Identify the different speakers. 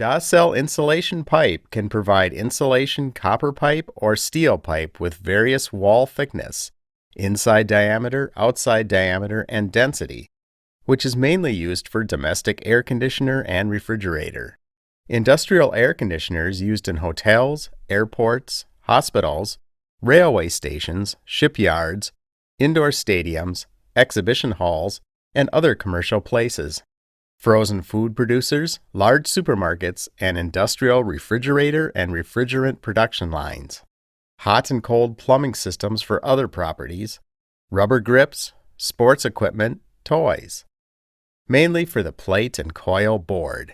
Speaker 1: Dacell insulation pipe can provide insulation copper pipe or steel pipe with various wall thickness, inside diameter, outside diameter, and density, which is mainly used for domestic air conditioner and refrigerator. Industrial air conditioners used in hotels, airports, hospitals, railway stations, shipyards, indoor stadiums, exhibition halls, and other commercial places. Frozen food producers, large supermarkets, and industrial refrigerator and refrigerant production lines. Hot and cold plumbing systems for other properties. Rubber grips, sports equipment, toys. Mainly for the plate and coil board.